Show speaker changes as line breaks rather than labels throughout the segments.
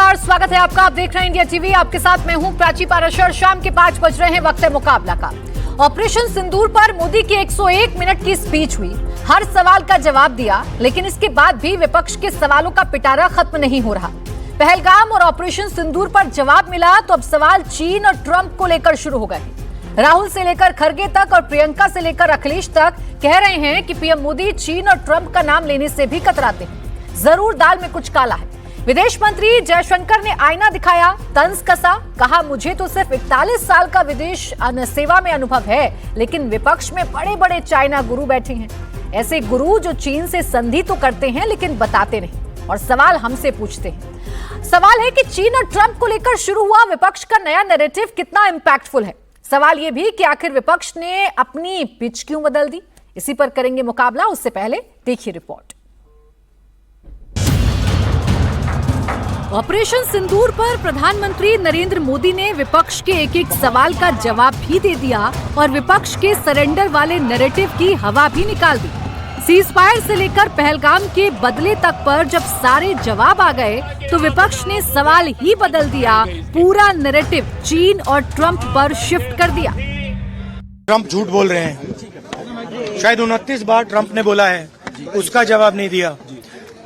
नमस्कार, स्वागत है आपका। आप देख रहे हैं इंडिया टीवी। आपके साथ मैं हूं प्राची पाराशर। शाम के 5 बज रहे हैं, वक्त है मुकाबला का। ऑपरेशन सिंदूर पर मोदी की 101 मिनट की स्पीच हुई, हर सवाल का जवाब दिया, लेकिन इसके बाद भी विपक्ष के सवालों का पिटारा खत्म नहीं हो रहा। पहलगाम और ऑपरेशन सिंदूर पर जवाब मिला तो अब सवाल चीन और ट्रंप को लेकर शुरू हो गए। राहुल से लेकर खरगे तक और प्रियंका से लेकर अखिलेश तक कह रहे हैं कि पीएम मोदी चीन और ट्रंप का नाम लेने से भी कतराते हैं। जरूर दाल में कुछ काला है। विदेश मंत्री जयशंकर ने आईना दिखाया, तंज कसा, कहा मुझे तो सिर्फ 41 साल का विदेश सेवा में अनुभव है, लेकिन विपक्ष में बड़े बड़े चाइना गुरु बैठे हैं। ऐसे गुरु जो चीन से संधि तो करते हैं लेकिन बताते नहीं और सवाल हमसे पूछते हैं। सवाल है कि चीन और ट्रंप को लेकर शुरू हुआ विपक्ष का नया नैरेटिव कितना इंपैक्टफुल है। सवाल यह भी कि आखिर विपक्ष ने अपनी पिच क्यों बदल दी। इसी पर करेंगे मुकाबला। उससे पहले देखिए रिपोर्ट। ऑपरेशन सिंदूर पर प्रधानमंत्री नरेंद्र मोदी ने विपक्ष के एक एक सवाल का जवाब भी दे दिया और विपक्ष के सरेंडर वाले नैरेटिव की हवा भी निकाल दी। सीज फायर से लेकर पहलगाम के बदले तक पर जब सारे जवाब आ गए तो विपक्ष ने सवाल ही बदल दिया। पूरा नैरेटिव चीन और ट्रंप पर शिफ्ट कर दिया।
ट्रंप झूठ बोल रहे हैं। शायद 29 बार ट्रंप ने बोला है, उसका जवाब नहीं दिया।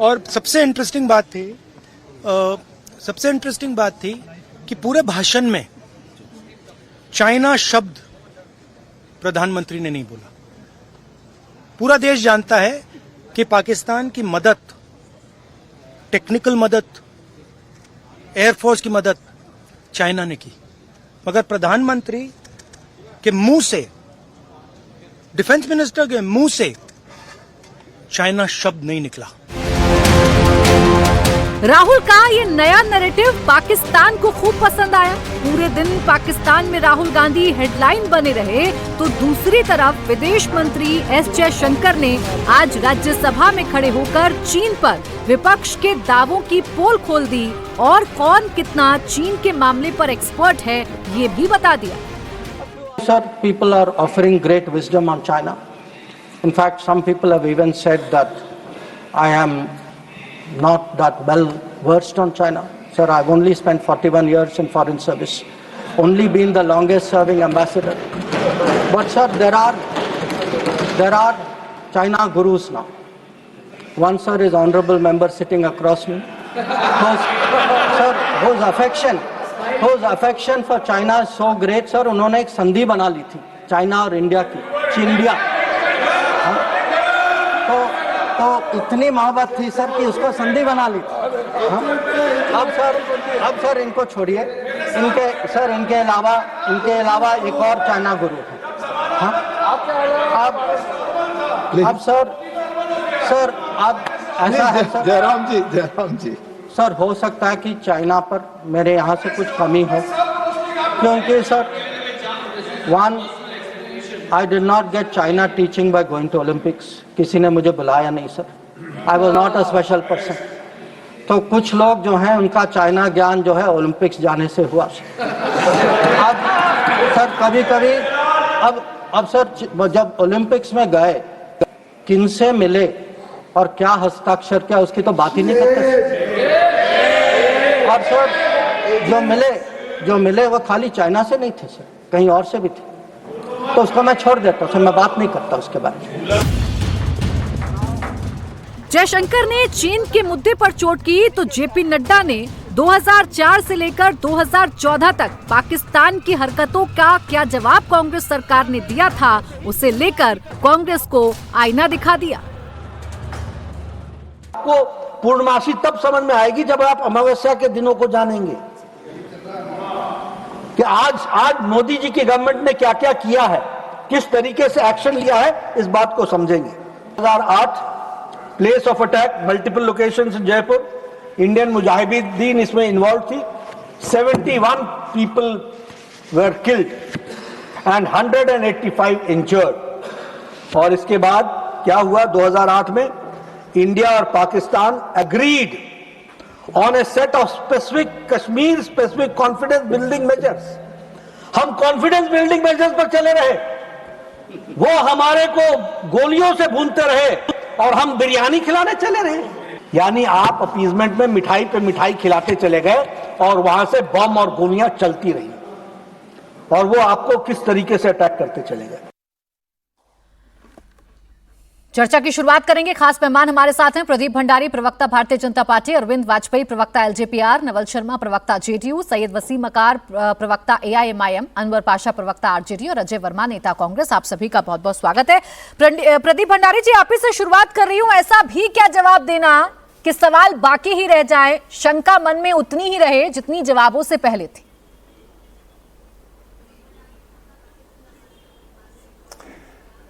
और सबसे इंटरेस्टिंग बात थी कि पूरे भाषण में चाइना शब्द प्रधानमंत्री ने नहीं बोला। पूरा देश जानता है कि पाकिस्तान की मदद, टेक्निकल मदद, एयरफोर्स की मदद चाइना ने की, मगर प्रधानमंत्री के मुंह से, डिफेंस मिनिस्टर के मुंह से चाइना शब्द नहीं निकला।
राहुल का ये नया नैरेटिव पाकिस्तान को खूब पसंद आया। पूरे दिन पाकिस्तान में राहुल गांधी हेडलाइन बने रहे तो दूसरी तरफ विदेश मंत्री एस जयशंकर ने आज राज्यसभा में खड़े होकर चीन पर विपक्ष के दावों की पोल खोल दी और कौन कितना चीन के मामले पर एक्सपर्ट है ये भी बता दिया।
Sir, people are offering great wisdom on China. In fact, some people have even said that I am not that well versed on China. Sir, I've only spent 41 years in foreign service, only been the longest serving ambassador. But sir, there are China gurus now. One sir is honorable member sitting across me. whose affection for China is so great, sir. उन्होंने एक संधि बना ली थी China और India की, चीन-इंडिया। तो इतनी मोहब्बत थी सर कि उसको संधि बना ली थी। अब सर इनको छोड़िए, इनके अलावा एक और चाइना गुरु है। अब सर अब ऐसा है सर, जयराम जी सर, हो सकता है कि चाइना पर मेरे यहाँ से कुछ कमी हो, क्योंकि sir I did not get China teaching by going to Olympics. किसी ने मुझे बुलाया नहीं sir. I was not a special person. तो कुछ लोग जो हैं उनका चाइना ज्ञान जो है ओलंपिक्स जाने से हुआ। अब सर कभी अब सर जब ओलंपिक्स में गए किनसे मिले और क्या हस्ताक्षर किया उसकी तो बात ही नहीं करते। और सर जो मिले वो खाली चाइना से नहीं थे सर, कहीं और से भी थे। तो उसको मैं छोड़ देता हूँ, मैं बात नहीं करता उसके बारे में।
जयशंकर ने चीन के मुद्दे पर चोट की तो जेपी नड्डा ने 2004 से लेकर 2014 तक पाकिस्तान की हरकतों का क्या जवाब कांग्रेस सरकार ने दिया था, उसे लेकर कांग्रेस को आईना दिखा दिया।
आपको पूर्णमासी तब समझ में आएगी जब आप अमावस्या के दिनों को जानेंगे कि आज मोदी जी की गवर्नमेंट ने क्या क्या किया है, किस तरीके से एक्शन लिया है, इस बात को समझेंगे। 2008 place of attack multiple locations in Jaipur, Indian Mujahideen इसमें इन्वॉल्व थी। 71 people were killed and 185 injured. और इसके बाद क्या हुआ, 2008 में इंडिया और Pakistan agreed on a set of specific Kashmir specific confidence building measures. हम confidence building measures पर चले रहे, वो हमारे को गोलियों से भूनते रहे और हम बिरयानी खिलाने चले रहे। यानी आप अपीजमेंट में मिठाई पे मिठाई खिलाते चले गए और वहां से बम और गोलियां चलती रही और वो आपको किस तरीके से अटैक करते चले गए।
चर्चा की शुरुआत करेंगे। खास मेहमान हमारे साथ हैं प्रदीप भंडारी, प्रवक्ता भारतीय जनता पार्टी, अरविंद वाजपेयी, प्रवक्ता एलजेपीआर, नवल शर्मा, प्रवक्ता जेडीयू, सैयद वसीम अकार, प्रवक्ता एआईएमआईएम, अनवर पाशा, प्रवक्ता आरजेडी और अजय वर्मा, नेता कांग्रेस। आप सभी का बहुत बहुत स्वागत है। प्रदीप भंडारी जी, आप ही से शुरुआत कर रही हूं। ऐसा भी क्या जवाब देना कि सवाल बाकी ही रह जाए, शंका मन में उतनी ही रहे जितनी जवाबों से पहले थी?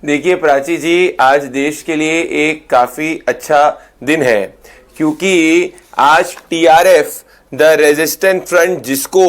देखिए प्राची जी, आज देश के लिए एक काफी अच्छा दिन है, क्योंकि आज टीआरएफ द रेजिस्टेंट फ्रंट, जिसको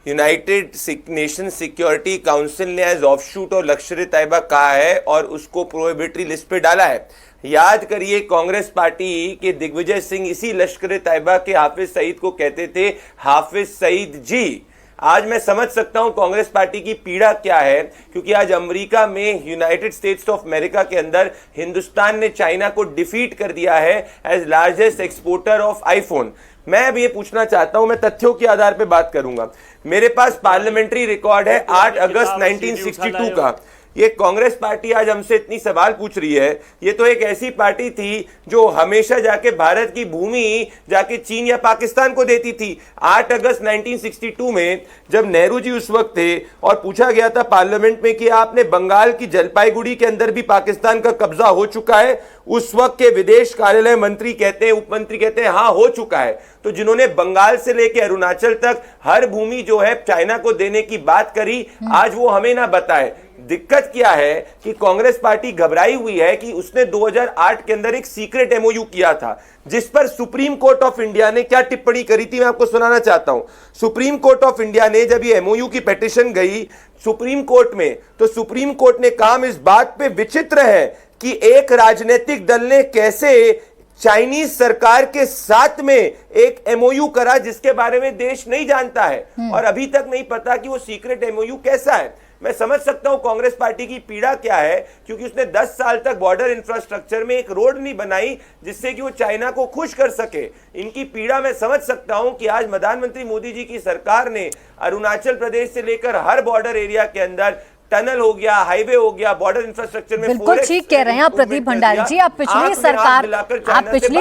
यूनाइटेड नेशन सिक्योरिटी काउंसिल ने एज ऑफशूट और लश्कर तैयबा कहा है और उसको प्रोहिबिटरी लिस्ट पे डाला है। याद करिए, कांग्रेस पार्टी के दिग्विजय सिंह इसी लश्कर तैयबा के हाफिज सईद को कहते थे हाफिज सईद जी। आज मैं समझ सकता हूं कांग्रेस पार्टी की पीड़ा क्या है, क्योंकि आज अमेरिका में, यूनाइटेड स्टेट्स ऑफ अमेरिका के अंदर हिंदुस्तान ने चाइना को डिफीट कर दिया है as largest exporter of iPhone. मैं अब ये पूछना चाहता हूं, मैं तथ्यों के आधार पे बात करूंगा। मेरे पास पार्लियामेंट्री रिकॉर्ड है 8 अगस्त 1962 का। ये कांग्रेस पार्टी आज हमसे इतनी सवाल पूछ रही है। ये तो एक ऐसी पार्टी थी जो हमेशा जाके भारत की भूमि जाके चीन या पाकिस्तान को देती थी। 8 अगस्त 1962 में जब नेहरू जी उस वक्त थे और पूछा गया था पार्लियामेंट में कि आपने बंगाल की जलपाईगुड़ी के अंदर भी पाकिस्तान का कब्जा हो चुका है, उस वक्त के विदेश कार्यालय मंत्री कहते हैं, उप मंत्री कहते हैं हाँ हो चुका है। तो जिन्होंने बंगाल से लेकर अरुणाचल तक हर भूमि जो है चाइना को देने की बात करी, आज वो हमें ना बताए। दिक्कत क्या है कि कांग्रेस पार्टी घबराई हुई है कि उसने 2008 के अंदर एक सीक्रेट एमओयू किया था, जिस पर सुप्रीम कोर्ट ऑफ इंडिया ने क्या टिप्पणी करी थी, मैं आपको सुनाना चाहता हूं। सुप्रीम कोर्ट ऑफ इंडिया ने जब ये एमओयू की पिटीशन गई सुप्रीम कोर्ट में, तो सुप्रीम कोर्ट ने कहा इस बात पे विचित्र है कि एक राजनीतिक दल ने कैसे चाइनीज सरकार के साथ में एक एमओयू करा जिसके बारे में देश नहीं जानता है और अभी तक नहीं पता कि वो सीक्रेट एमओयू कैसा है। मैं समझ सकता हूं कांग्रेस पार्टी की पीड़ा क्या है, क्योंकि उसने 10 साल तक बॉर्डर इंफ्रास्ट्रक्चर में एक रोड नहीं बनाई जिससे कि वो चाइना को खुश कर सके। इनकी पीड़ा मैं समझ सकता हूं कि आज प्रधानमंत्री मोदी जी की सरकार ने अरुणाचल प्रदेश से लेकर हर बॉर्डर एरिया के अंदर टनल हो गया, हाईवे हो गया, बॉर्डर इंफ्रास्ट्रक्चर में
बिल्कुल ठीक कह रहे हैं आप प्रदीप भंडारी जी। आप पिछली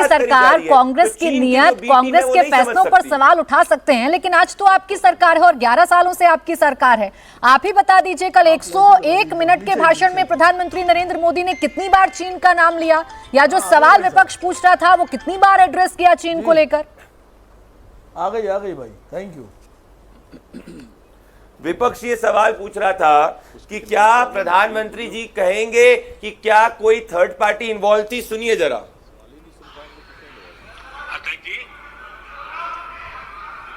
सरकार कांग्रेस की नियत, कांग्रेस के फैसलों पर सवाल उठा सकते हैं, लेकिन आज तो आपकी सरकार है और 11 सालों से आपकी सरकार है। आप ही बता दीजिए, कल 101 मिनट के भाषण में प्रधानमंत्री नरेंद्र मोदी ने कितनी बार चीन का नाम लिया, या जो सवाल विपक्ष पूछ रहा था वो कितनी बार एड्रेस किया चीन को लेकर?
आ गई भाई, थैंक यू।
विपक्ष ये सवाल पूछ रहा था कि क्या प्रधानमंत्री जी कहेंगे कि क्या कोई थर्ड पार्टी इन्वॉल्व थी। सुनिए जरा।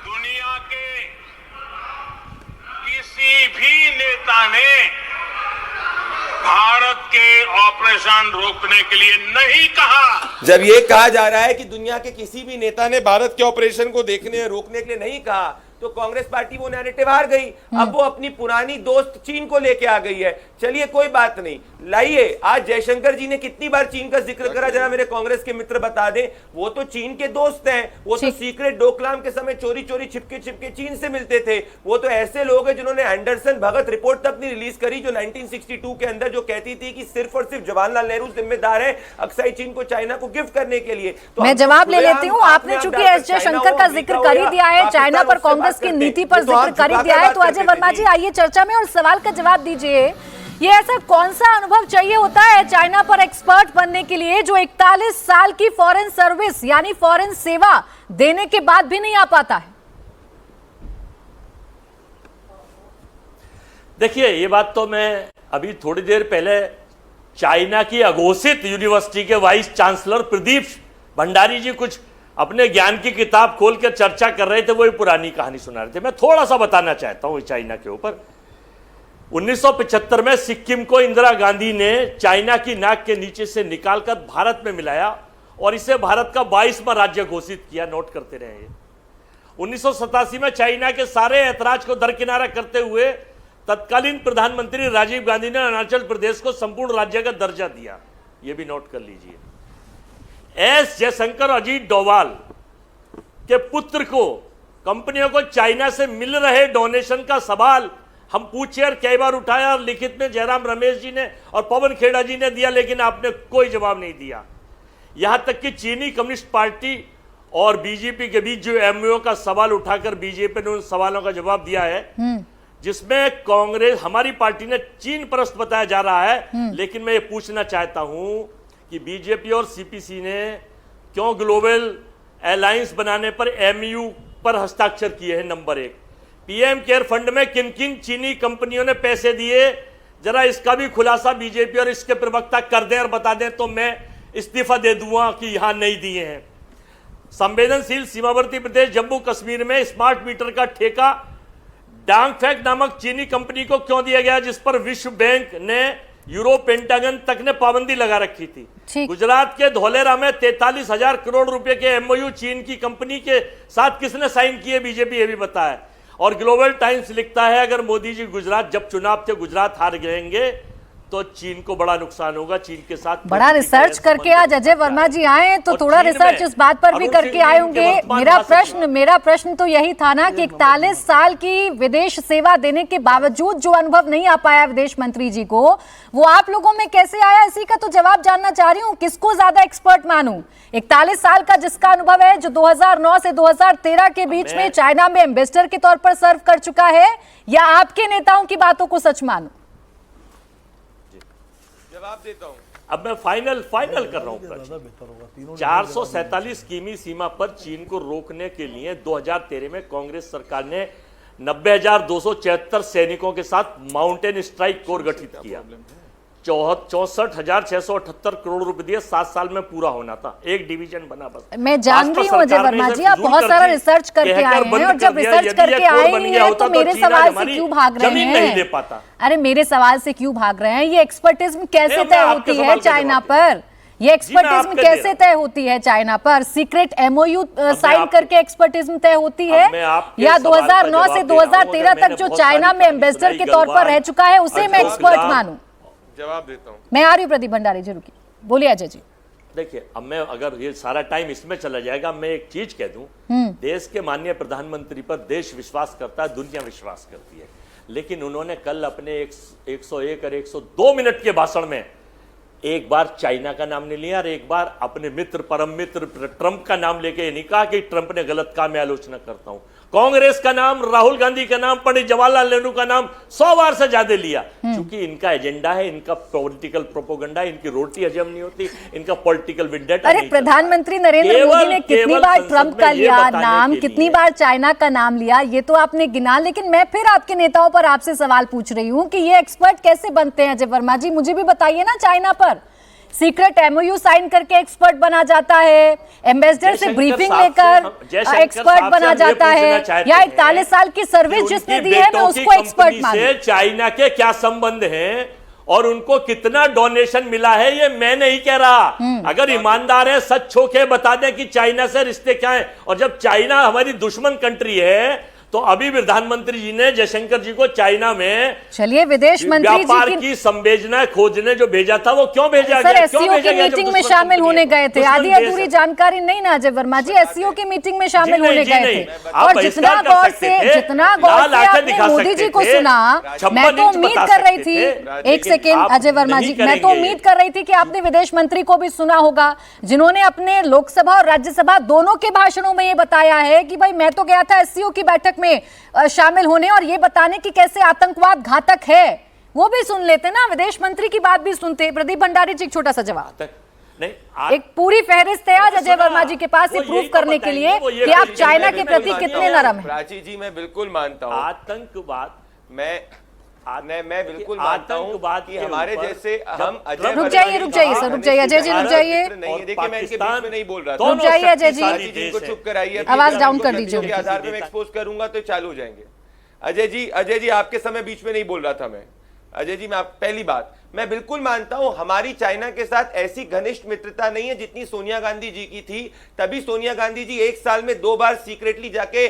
दुनिया के किसी भी नेता ने भारत के ऑपरेशन रोकने के लिए नहीं कहा।
जब ये कहा जा रहा है कि दुनिया के किसी भी नेता ने भारत के ऑपरेशन को देखने रोकने के लिए नहीं कहा, तो कांग्रेस पार्टी वो नैरेटिव हार गई। अब वो अपनी पुरानी दोस्त चीन को लेके आ गई है। चलिए कोई बात नहीं, लाइए। आज जयशंकर जी ने कितनी बार चीन का जिक्र करा, जरा मेरे कांग्रेस के मित्र बता दें। वो तो चीन के दोस्त हैं, वो तो सीक्रेट डोकलाम के समय चोरी चोरी छिपके छिपके चीन से मिलते थे। वो तो ऐसे लोग हैं जिन्होंने एंडरसन भगत रिपोर्ट तक नहीं रिलीज करी, जो 1962 के अंदर जो कहती थी कि सिर्फ और सिर्फ जवाहरलाल नेहरू जिम्मेदार है अक्साई चीन को चाइना को गिफ्ट करने के लिए। तो
मैं जवाब ले लेती हूँ। आपने चूंकि एस जयशंकर का जिक्र कर ही दिया है, चाइना पर कांग्रेस की नीति पर जिक्र कर ही दिया है, तो अजय वर्मा जी आइए चर्चा में और सवाल का जवाब दीजिए। ये ऐसा कौन सा अनुभव चाहिए होता है चाइना पर एक्सपर्ट बनने के लिए, जो 41 साल की फॉरेन सर्विस यानी फॉरेन सेवा देने के बाद भी नहीं आ पाता है?
देखिए, ये बात तो मैं अभी थोड़ी देर पहले चाइना की अघोषित यूनिवर्सिटी के वाइस चांसलर प्रदीप भंडारी जी कुछ अपने ज्ञान की किताब खोल कर चर्चा कर रहे थे, वही पुरानी कहानी सुना रहे थे। मैं थोड़ा सा बताना चाहता हूं चाइना के ऊपर। 1975 में सिक्किम को इंदिरा गांधी ने चाइना की नाक के नीचे से निकालकर भारत में मिलाया और इसे भारत का 22वां राज्य घोषित किया। नोट करते रहे। 1987 में चाइना के सारे ऐतराज को दरकिनारा करते हुए तत्कालीन प्रधानमंत्री राजीव गांधी ने अरुणाचल प्रदेश को संपूर्ण राज्य का दर्जा दिया। यह भी नोट कर लीजिए। एस जयशंकर अजीत डोभाल के पुत्र को कंपनियों को चाइना से मिल रहे डोनेशन का सवाल हम पूछे और कई बार उठाया, और लिखित में जयराम रमेश जी ने और पवन खेड़ा जी ने दिया, लेकिन आपने कोई जवाब नहीं दिया। यहां तक कि चीनी कम्युनिस्ट पार्टी और बीजेपी के बीच जो एमओयू का सवाल उठाकर बीजेपी ने उन सवालों का जवाब दिया है, जिसमें कांग्रेस हमारी पार्टी ने चीन परस्त बताया जा रहा है। लेकिन मैं ये पूछना चाहता हूं कि बीजेपी और सीपीसी ने क्यों ग्लोबल अलायंस बनाने पर एमओयू पर हस्ताक्षर किए हैं? नंबर 1, पीएम केयर फंड में किन किन चीनी कंपनियों ने पैसे दिए, जरा इसका भी खुलासा बीजेपी और इसके प्रवक्ता कर दें और बता दें, तो मैं इस्तीफा दे दूंगा कि यहां नहीं दिए हैं। संवेदनशील सीमावर्ती प्रदेश जम्मू कश्मीर में स्मार्ट मीटर का ठेका डांगफेक नामक चीनी कंपनी को क्यों दिया गया, जिस पर विश्व बैंक ने यूरोप पेंटागन तक ने पाबंदी लगा रखी थी। गुजरात के धोलेरा में 43,000 करोड़ रुपए के एमओयू चीन की कंपनी के साथ किसने साइन किए, बीजेपी ये भी बताया। और ग्लोबल टाइम्स लिखता है अगर मोदी जी गुजरात, जब चुनाव थे गुजरात हार गएंगे तो चीन को बड़ा नुकसान होगा। चीन के साथ
बड़ा रिसर्च करके आज अजय वर्मा जी आए, तो थोड़ा रिसर्च इस बात पर भी करके आए होंगे। मेरा प्रश्न तो यही था ना कि 41 साल की विदेश सेवा देने के बावजूद जो अनुभव नहीं आ पाया विदेश मंत्री जी को, वो आप लोगों में कैसे आया, इसी का तो जवाब जानना चाह रही हूँ। किसको ज्यादा एक्सपर्ट मानूं, 41 साल का जिसका अनुभव है, जो 2009 से 2013 के बीच में चाइना में एम्बेसडर के तौर पर सर्व कर चुका है, या आपके नेताओं की बातों को सच मानूं?
जवाब देता हूं।
अब मैं फाइनल कर रहा हूं। 447 किमी सीमा पर चीन को रोकने के लिए 2013 में कांग्रेस सरकार ने 90,274 सैनिकों के साथ माउंटेन स्ट्राइक कोर गठित किया। 64,678 करोड़ रुपए दिए, 7 साल में पूरा होना था, एक डिवीजन बना बस।
मैं जान रही हूँ अजय वर्मा जी, आप बहुत सारा रिसर्च करके आए हैं, और जब रिसर्च करके आए हैं तो मेरे सवाल से क्यों भाग रहे हैं?
नहीं दे पाता।
अरे मेरे सवाल से क्यों भाग रहे हैं? ये एक्सपर्टिज्म कैसे तय होती है चाइना पर? ये एक्सपर्टिज्म कैसे तय होती है चाइना पर? सीक्रेट एमओयू साइन करके एक्सपर्टिज्म तय होती है, या 2009 से 2013 तक जो चाइना में एम्बेसडर के तौर पर रह चुका है उसे मैं एक्सपर्ट मानूं?
जवाब देता हूं।
मैं आ रही हूं प्रदीप भंडारी जी, रुकिए, बोलिए अजय जी।
देखिए, अब मैं अगर ये सारा टाइम इसमें चला जाएगा, मैं एक चीज कह दूं, देश के माननीय प्रधानमंत्री पर देश विश्वास करता है, दुनिया विश्वास करती है, लेकिन उन्होंने कल अपने 101 और 102 मिनट के भाषण में एक बार चाइना का नाम नहीं लिया और एक बार अपने मित्र, परम मित्र ट्रंप का नाम लेके ये नहीं कहा कि ट्रंप ने गलत काम में आलोचना करता हूं। कांग्रेस का नाम, राहुल गांधी का नाम, पंडित जवाहरलाल नेहरू का नाम 100 बार से ज्यादा लिया, क्योंकि इनका एजेंडा है, इनका पॉलिटिकल प्रोपोगंडा, इनकी रोटी हजम नहीं होती, इनका पॉलिटिकल विंडेटा।
अरे प्रधानमंत्री नरेंद्र मोदी ने कितनी बार ट्रंप का लिया नाम, कितनी बार चाइना का नाम लिया, ये तो आपने गिना। लेकिन मैं फिर आपके नेताओं पर आपसे सवाल पूछ रही हूँ कि ये एक्सपर्ट कैसे बनते हैं? अजय वर्मा जी, मुझे भी बताइए ना। चाइना पर सीक्रेट एमओयू साइन करके एक्सपर्ट बना जाता है, एम्बेसडर से ब्रीफिंग लेकर एक्सपर्ट बना जाता है, या 41 साल की सर्विस जिसने दी है मैं उसको एक्सपर्ट मानूं?
चाइना के क्या संबंध हैं और उनको कितना डोनेशन मिला है, ये मैं नहीं कह रहा। अगर ईमानदार है, सच होके बता दें कि चाइना से रिश्ते क्या हैं। और जब चाइना हमारी दुश्मन कंट्री है, तो अभी प्रधानमंत्री जी ने जयशंकर जी को चाइना में,
चलिए, विदेश मंत्री
व्यापार की संवेदना खोजने जो भेजा था, वो क्यों भेजा गया?
एससीओ की मीटिंग में शामिल होने गए थे। आधी अधूरी जानकारी नहीं ना अजय वर्मा जी, एससीओ की मीटिंग में शामिल होने गए थे। और जितना गौर से आपने मोदी जी को सुना, मैं तो उम्मीद कर रही थी, एक सेकेंड अजय वर्मा जी, मैं तो उम्मीद कर रही थी कि आपने विदेश मंत्री को भी सुना होगा, जिन्होंने अपने लोकसभा और राज्यसभा दोनों के भाषणों में ये बताया है कि भाई मैं तो गया था एससीओ की बैठक में शामिल होने और ये बताने कि कैसे आतंकवाद घातक है। वो भी सुन लेते ना, विदेश मंत्री की बात भी सुनते। प्रदीप भंडारी जी, एक छोटा सा जवाब।
नहीं,
एक पूरी फहरिस्त है आज अजय वर्मा जी के पास ये प्रूफ करने के लिए कि आप चाइना के प्रति कितने नरम हैं।
प्राची जी, मैं बिल्कुल मानता हूं
आतंकवाद,
मैं बिल्कुल मानता हूं कि हमारे जैसे हम
रुक जाइए सर, रुक जाइए अजय जी, रुक जाइए।
देखिए, मैं इनके बीच में नहीं बोल रहा था।
रुक जाइए अजय जी,
इनको चुप कराइए,
आवाज डाउन कर दीजिए।
उनके आधार पे मैं एक्सपोज करूंगा तो चालू हो जाएंगे। अजय जी, आपके समय बीच में नहीं बोल रहा था मैं। अजय जी, मैं पहली बात, मैं बिल्कुल मानता हूं हमारी चाइना के साथ ऐसी घनिष्ठ मित्रता नहीं है जितनी सोनिया गांधी जी की थी। तभी सोनिया गांधी जी एक साल में 2 बार सीक्रेटली जाके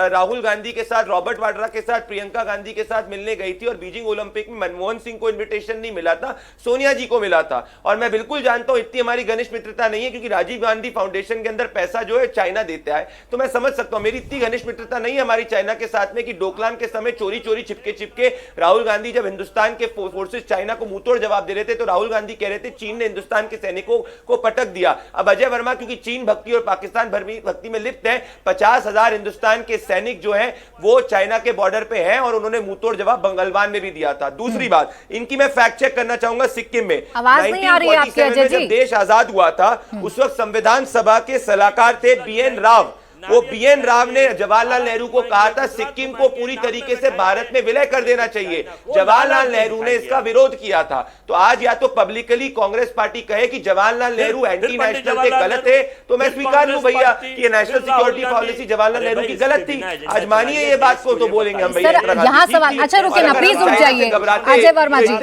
राहुल गांधी के साथ, रॉबर्ट वाड्रा के साथ, प्रियंका गांधी के साथ मिलने गई थी। और बीजिंग ओलंपिक में मनमोहन सिंह को इन्विटेशन नहीं मिला था, सोनिया जी को मिला था। और मैं बिल्कुल जानता हूं इतनी हमारी घनिष्ठ मित्रता नहीं है, क्योंकि राजीव गांधी फाउंडेशन के अंदर पैसा जो है चाइना देता है। तो मैं समझ सकता हूं, मेरी इतनी घनिष्ठ मित्रता नहीं है हमारी चाइना के साथ में कि डोकलाम के समय चोरी चोरी छिपके राहुल गांधी जब हिंदुस्तान के फोर्सेस चाइना को मुंहतोड़ जवाब दे रहे थे तो राहुल गांधी कह रहे थे चीन ने हिंदुस्तान के सैनिकों को पटक दिया। अब अजय वर्मा क्योंकि चीन भक्ति और पाकिस्तान भक्ति में लिप्त है, 50,000 हिंदुस्तान के सैनिक जो हैं वो चाइना के बॉर्डर पे हैं और उन्होंने मुंहतोड़ जवाब बंगलवान में भी दिया था। दूसरी बात इनकी मैं फैक्ट चेक करना चाहूंगा, सिक्किम में
आवाज नहीं आ रही है आपकी अजय जी।
जब देश आजाद हुआ था उस वक्त संविधान सभा के सलाहकार थे बीएन राव। वो बीएन राव ने जवाहरलाल नेहरू को कहा था सिक्किम को पूरी तरीके से भारत में विलय कर देना चाहिए। जवाहरलाल नेहरू ने इसका विरोध किया था। तो आज या तो पब्लिकली कांग्रेस पार्टी कहे कि जवाहरलाल नेहरू एंटी नेशनल थे, गलत है, तो मैं स्वीकार लूं भैया कि ये national security policy Jawaharlal Nehru की गलत थी। आज मानिए ये बात को तो बोलेंगे हम भैया।
यहाँ सवाल, अच्छा रुके ना प्लीज, रुक जाइए अजय वर्मा जी।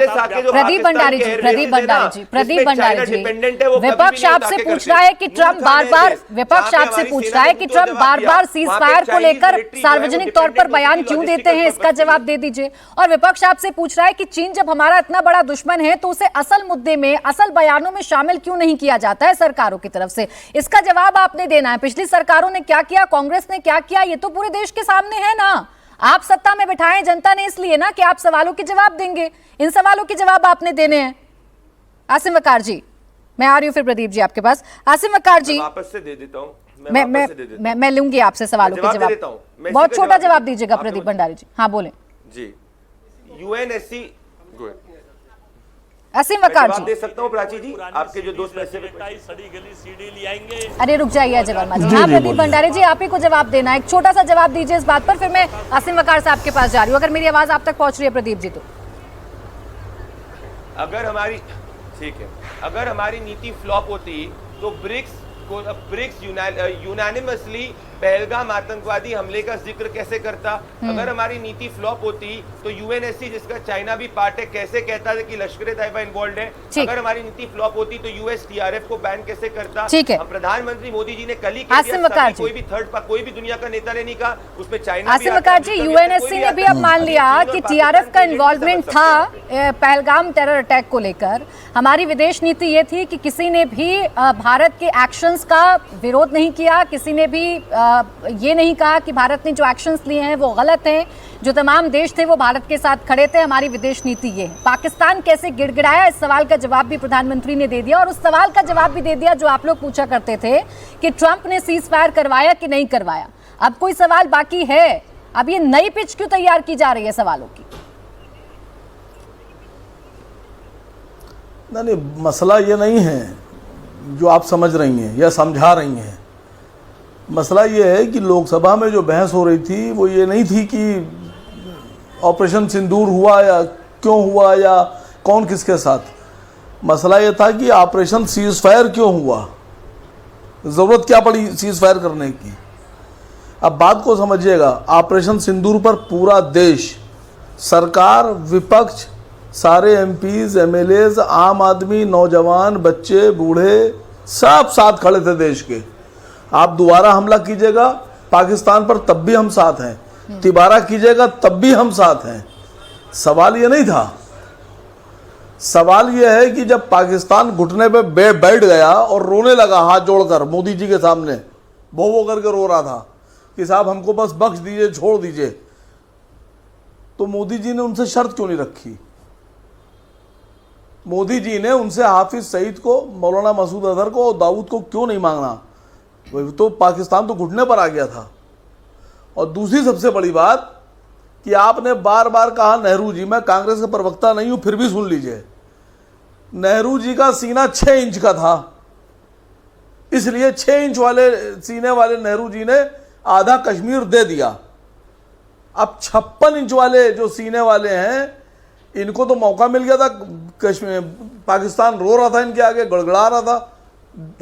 प्रदीप भंडारी जी, प्रदीप भंडारी जी, विपक्ष आपसे पूछ रहा है कि ट्रंप बार बार सीज फायर को लेकर सार्वजनिक तौर पर बयान क्यों देते हैं, इसका जवाब दे दीजिए। और विपक्ष आपसे पूछ रहा है कि चीन जब हमारा इतना बड़ा दुश्मन है तो उसे असल मुद्दे में, असल बयानों में शामिल क्यों नहीं किया जाता है सरकारों की तरफ से, इसका जवाब आपने देना है। पिछली सरकारों ने क्या किया, कांग्रेस ने क्या किया, ये तो पूरे देश के सामने है ना। आप सत्ता में बिठाएं जनता ने इसलिए ना कि आप सवालों के जवाब देंगे, इन सवालों के जवाब आपने देने हैं। आसिम वकार जी, मैं आ रही हूं फिर प्रदीप जी आपके पास। आसिम वकार जी,
वापस से दे देता हूं,
मैं लूंगी आपसे सवालों के जवाब। बहुत छोटा जवाब दीजिएगा प्रदीप भंडारी जी। हाँ बोले जी।
यूएनएससी
असीम वकार जी,
दे सकता हूं प्राची जी, आपके जो दोस्त पैसे
सड़ी गली सीढ़ी ले आएंगे।
अरे रुक जाइए अजय वर्मा जी। हाँ प्रदीप भंडारी जी, आप ही को जवाब देना है, एक छोटा सा जवाब दीजिए इस बात पर, फिर मैं असीम वकार साहब के पास जा रही हूँ, अगर मेरी आवाज आप तक पहुंच रही है प्रदीप जी तो।
अगर हमारी, ठीक है, अगर हमारी नीति फ्लॉप होती तो ब्रिक्स यूनानिमसली पहलगाम आतंकवादी हमले का जिक्र कैसे करता। अगर हमारी नीति फ्लॉप होती तो यूएनएससी जिसका चाइना भी पार्ट है कैसे कहता है कि लश्कर तैयबा इन्वॉल्व है। अगर हमारी नीति फ्लॉप होती तो यूएस टीआरएफ को बैन कैसे करता। प्रधानमंत्री मोदी जी ने कल ही कह दिया कोई भी दुनिया का नेता ने नहीं कहा, उसमें चाइना।
आसिम वकार जी, यूएनएससी ने भी अब मान लिया कि टीआरएफ का इन्वॉल्वमेंट था पहलगाम टेरर अटैक को लेकर। हमारी विदेश नीति ये थी कि किसी ने भी भारत के एक्शंस का विरोध नहीं किया, किसी ने भी ये नहीं कहा कि भारत ने जो एक्शंस लिए हैं वो गलत हैं, जो तमाम देश थे वो भारत के साथ खड़े थे, हमारी विदेश नीति ये है। पाकिस्तान कैसे गिड़गिड़ाया, इस सवाल का जवाब भी प्रधानमंत्री ने दे दिया, और उस सवाल का जवाब भी दे दिया जो आप लोग पूछा करते थे कि ट्रंप ने सीज फायर करवाया कि नहीं करवाया। अब कोई सवाल बाकी है? अब ये नई पिच क्यों तैयार की जा रही है सवालों की?
नहीं, मसला ये नहीं है जो आप समझ रही हैं या समझा रही हैं। मसला ये है कि लोकसभा में जो बहस हो रही थी वो ये नहीं थी कि ऑपरेशन सिंदूर हुआ या क्यों हुआ या कौन किसके साथ। मसला ये था कि ऑपरेशन सीज फायर क्यों हुआ, ज़रूरत क्या पड़ी सीज फायर करने की। अब बात को समझिएगा, ऑपरेशन सिंदूर पर पूरा देश, सरकार, विपक्ष, सारे एमपीज, एमएलएज, आम आदमी, नौजवान, बच्चे, बूढ़े, सब साथ खड़े थे देश के। आप दोबारा हमला कीजिएगा पाकिस्तान पर तब भी हम साथ हैं, तिबारा कीजिएगा तब भी हम साथ हैं। सवाल ये नहीं था। सवाल ये है कि जब पाकिस्तान घुटने पे बैठ गया और रोने लगा हाथ जोड़कर मोदी जी के सामने, वो करके रो रहा था कि साहब हमको बस बख्श दीजिए, छोड़ दीजिए, तो मोदी जी ने उनसे शर्त क्यों नहीं रखी? मोदी जी ने उनसे हाफिज सईद को, मौलाना मसूद अजहर को और दाऊद को क्यों नहीं मांगना? तो पाकिस्तान तो घुटने पर आ गया था। और दूसरी सबसे बड़ी बात कि आपने बार बार कहा नेहरू जी, मैं कांग्रेस का प्रवक्ता नहीं हूं फिर भी सुन लीजिए, नेहरू जी का सीना 6 इंच का था, इसलिए 6 इंच वाले सीने वाले नेहरू जी ने आधा कश्मीर दे दिया। अब 56 इंच वाले जो सीने वाले हैं, इनको तो मौका मिल गया था। कश्मीर, पाकिस्तान रो रहा था इनके आगे, गड़गड़ा रहा था,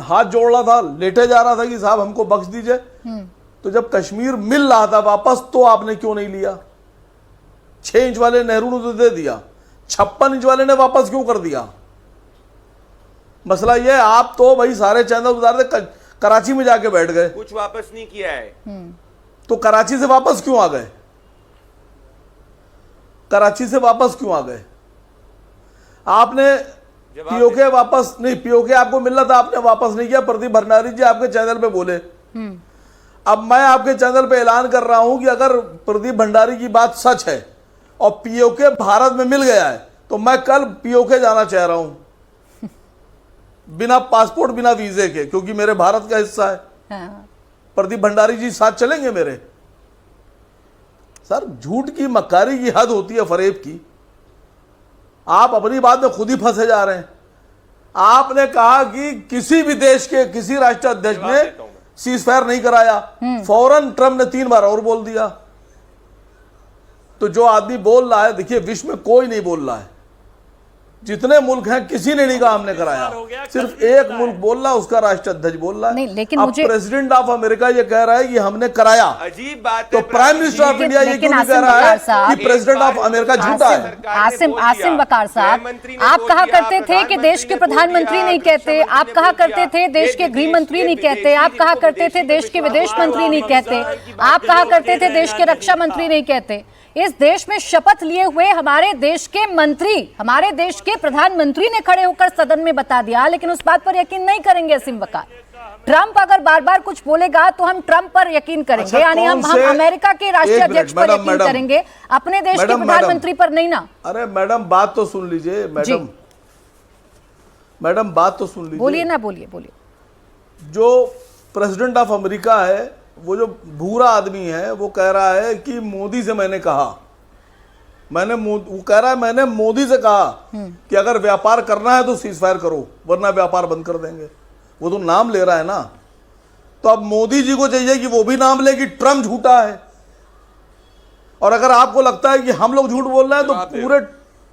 हाथ जोड़ रहा था, लेटे जा रहा था कि साहब हमको बख्श दीजिए। तो जब कश्मीर मिल रहा था वापस, तो आपने क्यों नहीं लिया? 6 इंच वाले नेहरू ने तो दे दिया, 56 इंच वाले ने वापस क्यों कर दिया? मसला ये है, आप तो भाई सारे चैनल उतार दे, कराची में जाके बैठ गए,
कुछ वापस नहीं किया है।
तो कराची से वापस क्यों आ गए? कराची से वापस क्यों आ गए? आपने पीओके वापस नहीं, पीओके आपको मिल रहा था, आपने वापस नहीं किया। प्रदीप भंडारी जी आपके चैनल पे बोले। अब मैं आपके चैनल पे ऐलान कर रहा हूं कि अगर प्रदीप भंडारी की बात सच है और पीओके भारत में मिल गया है तो मैं कल पीओके जाना चाह रहा हूं, बिना पासपोर्ट बिना वीजे के, क्योंकि मेरे भारत का हिस्सा है।
हाँ।
प्रदीप भंडारी जी साथ चलेंगे मेरे? सर झूठ की मक्कारी की हद होती है, फरेब की। आप अपनी बात में खुद ही फंसे जा रहे हैं। आपने कहा कि किसी भी देश के किसी राष्ट्र अध्यक्ष ने सीज फायर नहीं कराया, फौरन ट्रम्प ने 3 बार और बोल दिया। तो जो आदमी बोल रहा है, देखिए विश्व में कोई नहीं बोल रहा है, जितने मुल्क हैं किसी ने नहीं कहा हमने कराया, सिर्फ एक मुल्क बोल रहा है, उसका राष्ट्र अध्यक्ष बोल रहा है।
नहीं, लेकिन
अब
मुझे
प्रेसिडेंट ऑफ अमेरिका ये कह रहा है कि हमने कराया।
अजीब बात
तो
है।
प्राइम मिनिस्टर ऑफ इंडिया ये क्यों नहीं कह रहा है कि प्रेसिडेंट ऑफ अमेरिका झूठा है?
आसिम वकार साहब, आप कहा करते थे कि देश के प्रधानमंत्री नहीं कहते, आप कहा करते थे देश के गृह मंत्री नहीं कहते, आप कहा करते थे देश के विदेश मंत्री नहीं कहते, आप कहा करते थे देश के रक्षा मंत्री नहीं कहते। इस देश में शपथ लिए हुए हमारे देश के मंत्री, हमारे देश के प्रधानमंत्री ने खड़े होकर सदन में बता दिया, लेकिन उस बात पर यकीन नहीं करेंगे असीम वकार। ट्रंप अगर बार बार कुछ बोलेगा तो हम ट्रंप पर यकीन करेंगे,
अच्छा,
यानी हम अमेरिका के राष्ट्रीय अध्यक्ष पर यकीन करेंगे, अपने देश के प्रधानमंत्री पर नहीं ना।
अरे मैडम बात तो सुन लीजिए, मैडम बात तो सुन लीजिए।
बोलिए ना, बोलिए।
जो प्रेसिडेंट ऑफ अमेरिका है, वो जो भूरा आदमी है, वो कह रहा है कि मोदी से मैंने कहा, वो कह रहा है मैंने मोदी से कहा कि अगर व्यापार करना है तो सीज फायर करो, वरना व्यापार बंद कर देंगे। वो तो नाम ले रहा है ना। तो अब मोदी जी को चाहिए कि वो भी नाम ले कि ट्रम्प झूठा है। और अगर आपको लगता है कि हम लोग झूठ बोल रहे हैं तो पूरे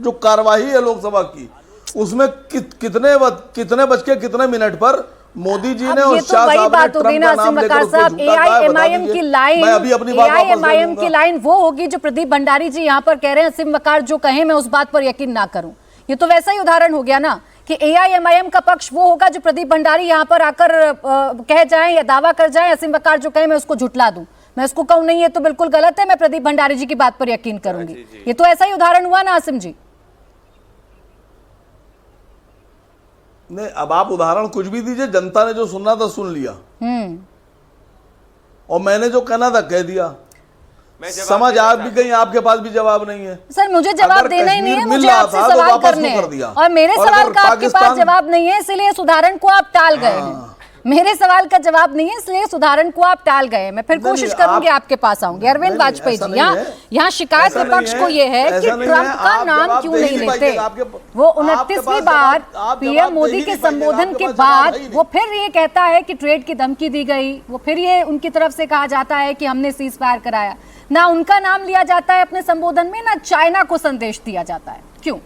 जो कार्यवाही है लोकसभा की, उसमें कितने बज के कितने मिनट पर मोदी जी ने और शाह साहब ने ट्रम्प का नाम लेकर उसको झूठा कहा है, बता दीजिए। मैं अभी अपनी बात वापस ले लूंगा।
की लाइन वो होगी जो प्रदीप भंडारी जी यहाँ पर कह रहे हैं, असीम वकार जो कहे मैं उस बात पर यकीन ना करूं। ये तो वैसा ही उदाहरण हो गया ना कि AIMIM का पक्ष वो होगा जो प्रदीप भंडारी यहाँ पर आकर कह जाएं या दावा कर जाएं, असीम वकार जो कहे मैं उसको झुटला दूं, मैं उसको कहूं नहीं ये तो बिल्कुल गलत है, मैं प्रदीप भंडारी जी की बात पर यकीन करूंगी। ये तो ऐसा ही उदाहरण हुआ ना आसिम जी।
नहीं, अब आप उदाहरण कुछ भी दीजिए, जनता ने जो सुनना था सुन लिया, और मैंने जो कहना था कह दिया। समझ आज भी कहीं आपके पास भी जवाब नहीं है।
सर मुझे जवाब देना ही नहीं है, मुझे आपसे सवाल करने हैं और मेरे सवाल का आपके पास जवाब नहीं है, इसलिए इस उदाहरण को आप टाल गए हैं। मेरे सवाल का जवाब नहीं है, इसलिए इस उदाहरण को आप टाल गए। मैं फिर कोशिश करूंगी आपके पास आऊंगी। अरविंद वाजपेयी जी, यहाँ शिकायत विपक्ष को ये है कि ट्रंप का नाम क्यों नहीं लेते। वो 29वीं बार PM मोदी के संबोधन के बाद वो फिर ये कहता है कि ट्रेड की धमकी दी गई, वो फिर ये उनकी तरफ से कहा जाता है कि हमने सीज फायर कराया। ना उनका नाम लिया जाता है अपने संबोधन में, ना चाइना को संदेश दिया जाता है। क्यों?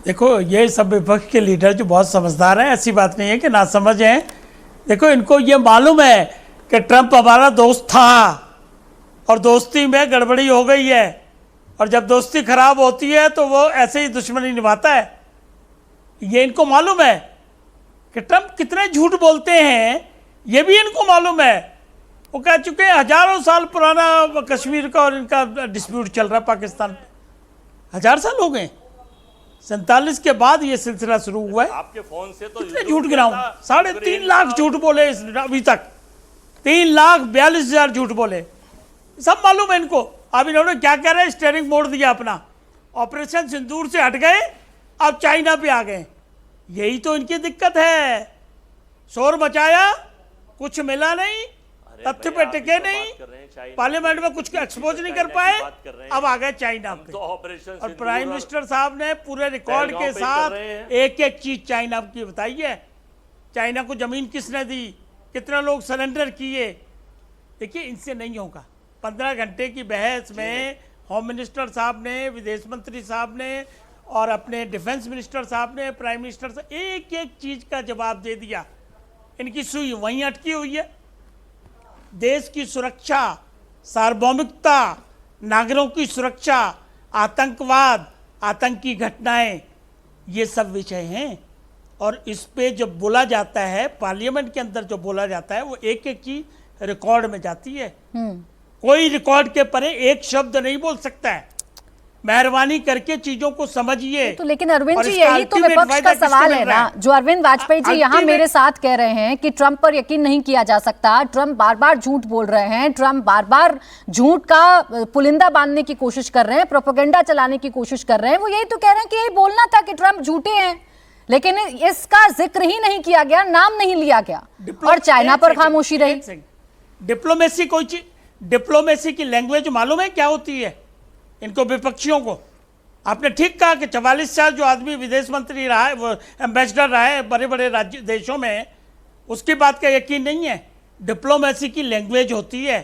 देखो ये सब विपक्ष के लीडर जो बहुत समझदार हैं, ऐसी बात नहीं है कि ना समझ हैं। देखो इनको ये मालूम है कि ट्रंप हमारा दोस्त था और दोस्ती में गड़बड़ी हो गई है, और जब दोस्ती खराब होती है तो वो ऐसे ही दुश्मनी निभाता है। ये इनको मालूम है कि ट्रंप कितने झूठ बोलते हैं, ये भी इनको मालूम है। वो कह चुके हैं हजारों साल पुराना कश्मीर का और इनका डिस्प्यूट चल रहा है पाकिस्तान पे, 1000 साल हो गए। 47 के बाद ये सिलसिला शुरू हुआ है।
आपके फोन से तो
कितने झूठ गिराऊं, 3.5 लाख झूठ बोले अभी तक, 3,42,000 झूठ बोले, सब मालूम है इनको। अब इन्होंने क्या कह रहे हैं, स्टीयरिंग मोड़ दिया अपना, ऑपरेशन सिंदूर से हट गए, अब चाइना पे आ गए। यही तो इनकी दिक्कत है। शोर मचाया, कुछ मिला नहीं, तथ्य पे टिके नहीं, पार्लियामेंट में कुछ एक्सपोज नहीं कर पाए, अब आ गए चाइना पे। और प्राइम मिनिस्टर साहब ने पूरे रिकॉर्ड के साथ एक एक चीज चाइना की बताई है। चाइना को जमीन किसने दी, कितने लोग सरेंडर किए। देखिए इनसे नहीं होगा। 15 घंटे की बहस में होम मिनिस्टर साहब ने, विदेश मंत्री साहब ने और अपने डिफेंस मिनिस्टर साहब ने, प्राइम मिनिस्टर साहब, एक एक चीज का जवाब दे दिया। इनकी सुई वहीं अटकी हुई है। देश की सुरक्षा, सार्वभौमिकता, नागरिकों की सुरक्षा, आतंकवाद, आतंकी घटनाएं, ये सब विषय हैं। और इस पे जब बोला जाता है, पार्लियामेंट के अंदर जो बोला जाता है, वो एक एक चीज रिकॉर्ड में जाती है। कोई रिकॉर्ड के परे एक शब्द नहीं बोल सकता है। मेहरबानी करके चीजों को समझिए।
तो लेकिन अरविंद
और
जी,
इसका
यही तो
ultimate
विपक्ष
फायदा
का
किसको
सवाल
मिल
है
रहा
ना, जो अरविंद वाजपेयी जी यहाँ
ultimate-
मेरे साथ कह रहे हैं कि ट्रंप पर यकीन नहीं किया जा सकता, ट्रंप बार बार झूठ बोल रहे हैं, ट्रंप बार बार झूठ का पुलिंदा बांधने की कोशिश कर रहे हैं, प्रोपेगेंडा चलाने की कोशिश कर रहे हैं। वो यही तो कह रहे हैं कि यही बोलना था कि ट्रंप झूठे हैं, लेकिन इसका जिक्र ही नहीं किया गया, नाम नहीं लिया गया, और चाइना पर खामोशी रही।
डिप्लोमेसी कोई चीज, डिप्लोमेसी की लैंग्वेज मालूम है क्या होती है इनको, विपक्षियों को? आपने ठीक कहा कि 44 साल जो आदमी विदेश मंत्री रहा है, वो एम्बेसडर रहा है बड़े बड़े राज्य देशों में, उसकी बात का यकीन नहीं है। डिप्लोमेसी की लैंग्वेज होती है।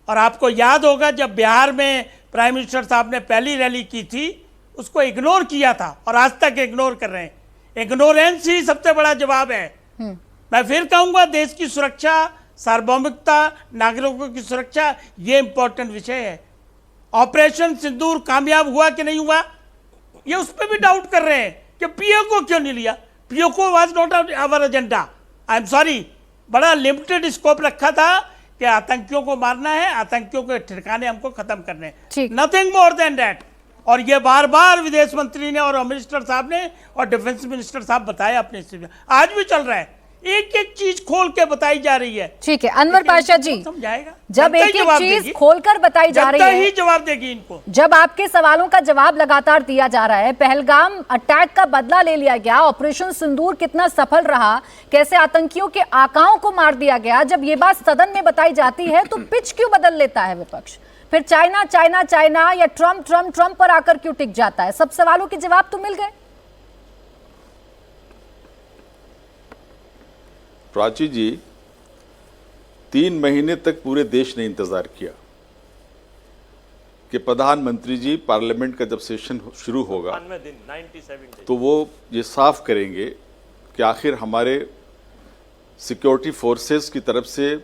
और आपको याद होगा जब बिहार में प्राइम मिनिस्टर साहब ने पहली रैली की थी, उसको इग्नोर किया था और आज तक इग्नोर कर रहे हैं। इग्नोरेंस ही सबसे बड़ा जवाब है। मैं फिर कहूंगा, देश की सुरक्षा, सार्वभौमिकता, नागरिकों की सुरक्षा, ये इंपॉर्टेंट विषय है। ऑपरेशन सिंदूर कामयाब हुआ कि नहीं हुआ, ये उस पर भी डाउट कर रहे हैं कि पीओ को क्यों नहीं लिया। PoK was not our agenda. I am sorry, बड़ा लिमिटेड स्कोप रखा था कि आतंकियों को मारना है, आतंकियों के ठिकाने हमको खत्म करने हैं, नथिंग मोर देन दैट। और ये बार बार विदेश मंत्री ने और होम मिनिस्टर साहब ने और डिफेंस मिनिस्टर साहब बताया अपने स्पीच, आज भी चल रहा है, एक एक चीज खोल के बताई जा रही है।
ठीक है अनवर पाशा जी,
समझाएगा
जब एक एक चीज खोलकर बताई जा रही है,
ही जवाब देगी इनको।
जब आपके सवालों का जवाब लगातार दिया जा रहा है, पहलगाम अटैक का बदला ले लिया गया, ऑपरेशन सिंदूर कितना सफल रहा, कैसे आतंकियों के आकाओं को मार दिया गया, जब ये बात सदन में बताई जाती है तो पिच क्यों बदल लेता है विपक्ष? फिर चाइना चाइना चाइना या ट्रंप ट्रंप ट्रंप पर आकर क्यों टिक जाता है? सब सवालों के जवाब तो मिल गए।
प्राची जी, 3 महीने तक पूरे देश ने इंतजार किया कि प्रधानमंत्री जी पार्लियामेंट का जब सेशन शुरू होगा तो वो ये साफ करेंगे कि आखिर हमारे सिक्योरिटी फोर्सेस की तरफ से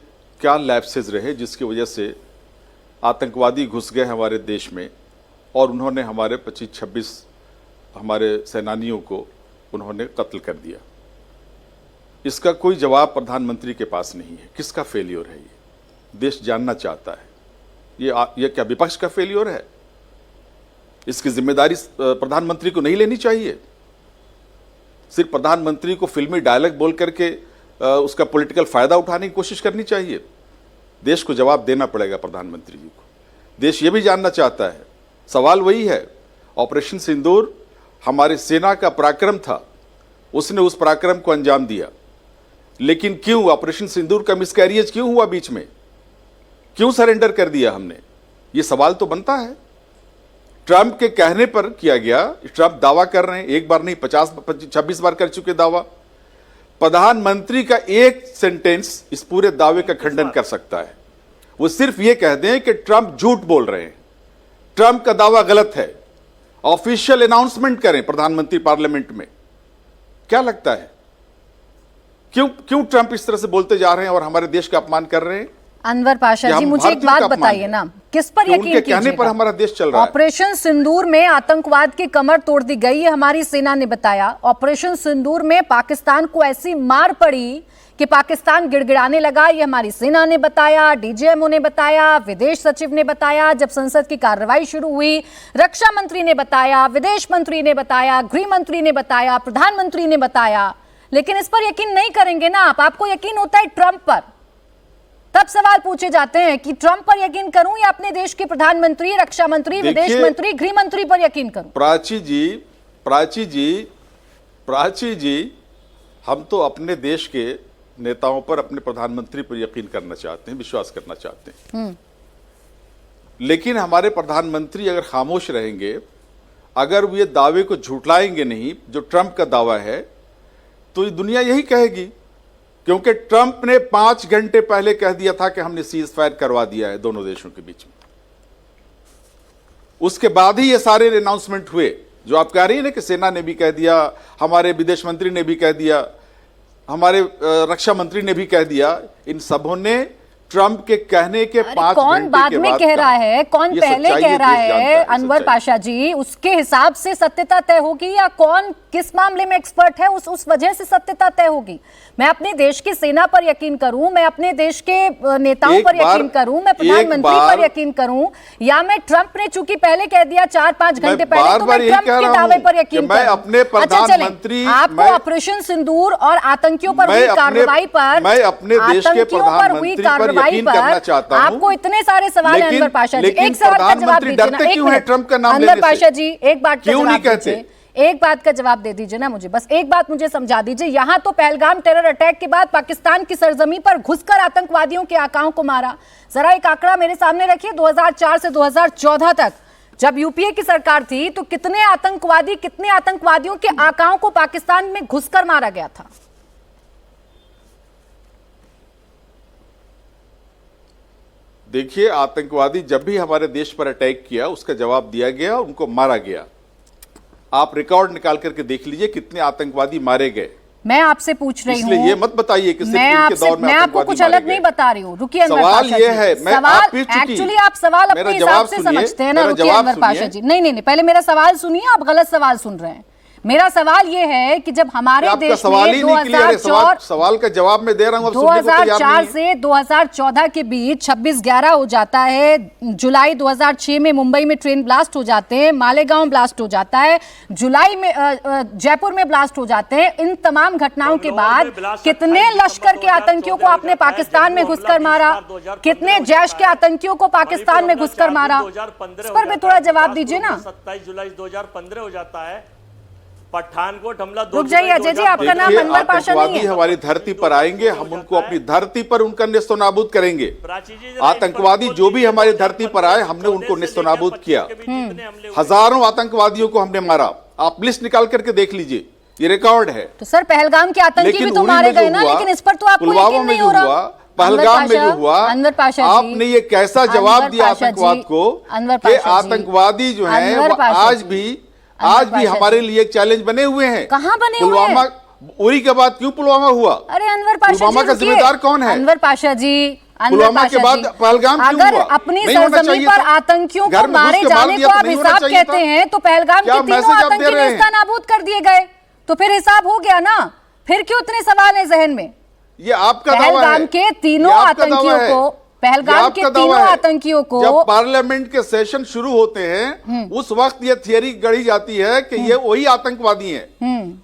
क्या लैप्सेस रहे जिसकी वजह से आतंकवादी घुस गए हमारे देश में और उन्होंने हमारे 25-26 हमारे सेनानियों को उन्होंने कत्ल कर दिया। इसका कोई जवाब प्रधानमंत्री के पास नहीं है। किसका फेलियर है ये? देश जानना चाहता है। ये क्या विपक्ष का फेलियर है? इसकी जिम्मेदारी प्रधानमंत्री को नहीं लेनी चाहिए? सिर्फ प्रधानमंत्री को फिल्मी डायलॉग बोल करके उसका पॉलिटिकल फायदा उठाने की कोशिश करनी चाहिए? देश को जवाब देना पड़ेगा प्रधानमंत्री जी को। देश ये भी जानना चाहता है। सवाल वही है, ऑपरेशन सिंदूर हमारी सेना का पराक्रम था, उसने उस पराक्रम को अंजाम दिया, लेकिन क्यों ऑपरेशन सिंदूर का मिसकैरियज क्यों हुआ बीच में? क्यों सरेंडर कर दिया हमने? ये सवाल तो बनता है। ट्रंप के कहने पर किया गया। ट्रंप दावा कर रहे हैं, एक बार नहीं 50-26 बार कर चुके दावा। प्रधानमंत्री का एक सेंटेंस इस पूरे दावे का खंडन कर सकता है। वो सिर्फ ये कह दें कि ट्रंप झूठ बोल रहे हैं, ट्रंप का दावा गलत है, ऑफिशियल अनाउंसमेंट करें प्रधानमंत्री पार्लियामेंट में। क्या लगता है क्यों ट्रंप इस तरह से बोलते जा रहे हैं और हमारे देश का अपमान कर रहे हैं?
अनवर पाशा जी, मुझे एक बात बताइए ना, किस पर यकीन
कहने पर हमारा देश चल रहा है?
ऑपरेशन सिंदूर में आतंकवाद की कमर तोड़ दी गई, ये हमारी सेना ने बताया। ऑपरेशन सिंदूर में पाकिस्तान को ऐसी मार पड़ी कि पाकिस्तान गिड़गिड़ाने लगा, ये हमारी सेना ने बताया, डीजीएमओ ने बताया, विदेश सचिव ने बताया, जब संसद की कार्रवाई शुरू हुई रक्षा मंत्री ने बताया, विदेश मंत्री ने बताया, गृह मंत्री ने बताया, प्रधानमंत्री ने बताया। लेकिन इस पर यकीन नहीं करेंगे ना आप, आपको यकीन होता है ट्रंप पर। तब सवाल पूछे जाते हैं कि ट्रंप पर यकीन करूं या अपने देश के प्रधानमंत्री, रक्षा मंत्री, विदेश मंत्री, गृह मंत्री पर यकीन करूं?
प्राची जी, हम तो अपने देश के नेताओं पर, अपने प्रधानमंत्री पर यकीन करना चाहते हैं, विश्वास करना चाहते हैं। लेकिन हमारे प्रधानमंत्री अगर खामोश रहेंगे, अगर वो ये दावे को झुठलाएंगे नहीं जो ट्रंप का दावा है, तो ये दुनिया यही कहेगी, क्योंकि ट्रंप ने 5 घंटे पहले कह दिया था कि हमने सीज फायर करवा दिया है दोनों देशों के बीच में। उसके बाद ही ये सारे अनाउंसमेंट हुए जो आप कह रही हैं ना कि सेना ने भी कह दिया, हमारे विदेश मंत्री ने भी कह दिया, हमारे रक्षा मंत्री ने भी कह दिया। इन सबों ने ट्रंप के कहने के 5
कौन
घंटे
बाद
के
में
बाद
कह
का।
रहा है, कौन
ये
पहले
सच्चाई
कह
ये
रहा
देश जानता
है, अनवर
सच्चाई।
पाशा जी, उसके हिसाब से सत्यता तय होगी या कौन किस मामले में एक्सपर्ट है उस वजह से सत्यता तय होगी। मैं अपने देश की सेना पर यकीन करूं, मैं अपने देश के नेताओं पर यकीन करूं, मैं प्रधानमंत्री पर यकीन करूं, या मैं ट्रंप ने चूंकि पहले कह दिया 4-5 घंटे पहले, तो मैं ट्रंप के दावे पर यकीन
मैं
करूं।
अपने
अच्छा
प्रधानमंत्री,
चलें, आपको ऑपरेशन सिंदूर और आतंकियों पर
मैं
हुई
अपने-
कार्रवाई पर,
मैं अपने देश के
आतंकियों पर हुई
प्रधानमंत्री पर
कार्रवाई
यकीन करना चाहता हूं।
आपको इतने सारे सवाल हैं अनवर पाशा जी,
लेकिन
एक सवाल का जवाब
प्रधानमंत्री
दीजिए ना,
डरते
एक
क्यों हैं
मिनट।
ट्रंप का नाम
अनवर
लेने से?
पाशा जी, एक बात का
क्यों नहीं
जवाब
कहते?
दीजिए, एक बात का जवाब दे दीजिए ना मुझे, बस एक बात मुझे समझा दीजिए। यहां तो पहलगाम टेरर अटैक के बाद पाकिस्तान की सरजमी पर घुसकर आतंकवादियों के आकाओं को मारा। जरा एक आंकड़ा मेरे सामने रखिए, 2004 से 2014 तक जब यूपीए की सरकार थी तो कितने आतंकवादियों के आकाओं को पाकिस्तान में घुसकर मारा गया था?
देखिए, आतंकवादी जब भी हमारे देश पर अटैक किया उसका जवाब दिया गया, उनको मारा गया। आप रिकॉर्ड निकाल करके देख लीजिए कितने आतंकवादी मारे गए।
मैं आपसे पूछ रही हूँ,
इसलिए ये मत बताइए कि सिर्फ इनके दौर में
मैं आपको
आतंकवादी
कुछ
मारे
अलग
गए।
नहीं बता रही हूँ, रुकिए अनवर
सवाल
पाशा
ये
जी।
है, मैं
सवाल
आप पीठ चुकी।
एक्चुअली आप सवाल
मेरा
अपने
जवाब
हिसाब से
सुनिए,
समझते हैं ना,
मेरा
रुकिए
जवाब
अनवर पाशा
सुनिए।
जी। नहीं, पहले मेरा सवाल सुनिए, आप गलत सवाल सुन रहे हैं। मेरा सवाल ये है कि जब हमारे
आपका
देश
सवाल
में
ही नहीं क्लियर है। सवाल का जवाब मैं दे रहा हूं, अब सुनने को तैयार नहीं
2004
है।
से 2014 के बीच 26/11 हो जाता है, जुलाई 2006 में मुंबई में ट्रेन ब्लास्ट हो जाते हैं, मालेगांव ब्लास्ट हो जाता है, जुलाई में जयपुर में ब्लास्ट हो जाते हैं। इन तमाम घटनाओं के बाद कितने लश्कर के आतंकियों को आपने पाकिस्तान में घुसकर मारा, कितने जैश के आतंकियों को पाकिस्तान में घुसकर मारा, इस पर भी थोड़ा जवाब दीजिए ना।
27 जुलाई 2015 हो जाता है, पठानकोट हमला।
रुक जाइए अजय जी, आपका नाम अनवर पाशा नहीं है।
हमारी धरती पर आएंगे, हम उनको अपनी धरती पर उनका नेस्तनाबूद करेंगे। आतंकवादी जो भी हमारी धरती पर आए, हमने उनको नेस्तनाबूद किया। हजारों आतंकवादियों को हमने मारा। आप लिस्ट निकाल करके देख लीजिए, ये रिकॉर्ड है।
तो सर पहलगाम के आतंकी भी तो मारे गए ना, लेकिन इस पर तो आपको यकीन नहीं हो रहा।
पहलगाम में जो हुआ,
अनवर पाशा जी,
आपने ये कैसा जवाब दिया आतंकवाद को कि आतंकवादी जो है आज भी हमारे लिए एक चैलेंज बने हुए हैं।
कहां बने हुए हैं?
पुलवामा, उरी के बाद क्यों पुलवामा हुआ?
अरे अनवर पाशा जी,
पुलवामा का जिम्मेदार कौन है?
अनवर पाशा जी,
पुलवामा के बाद पहलगाम क्यों
अगर
हुआ?
अपनी
नहीं होना
सरजमी
चाहिए
पर
था।
आतंकियों
घर
को
में
मारे
घुस के मार
जाने
दिया
को
तो
आप
नहीं होना
हिसाब
चाहिए
कहते
था।
हैं, तो पहलगाम
क्या
के तीनों
मैसेज आप दे
आतंकी
रहे हैं?
नेस्तनाबूद कर दिए गए, तो फिर हिसाब हो गया ना। फिर क्यों इतने सवाल है जहन में?
ये आपका दावा है।
पहलगाम के तीनों
ये आपका दावा
आतंकियों
है।
को, पहलगाम
ये
के
आपका दावा
तीनों
है।
आतंकियों को,
जब पार्लियामेंट के सेशन शुरू होते हैं उस वक्त ये थियरी गढ़ी जाती है कि ये वही आतंकवादी हैं।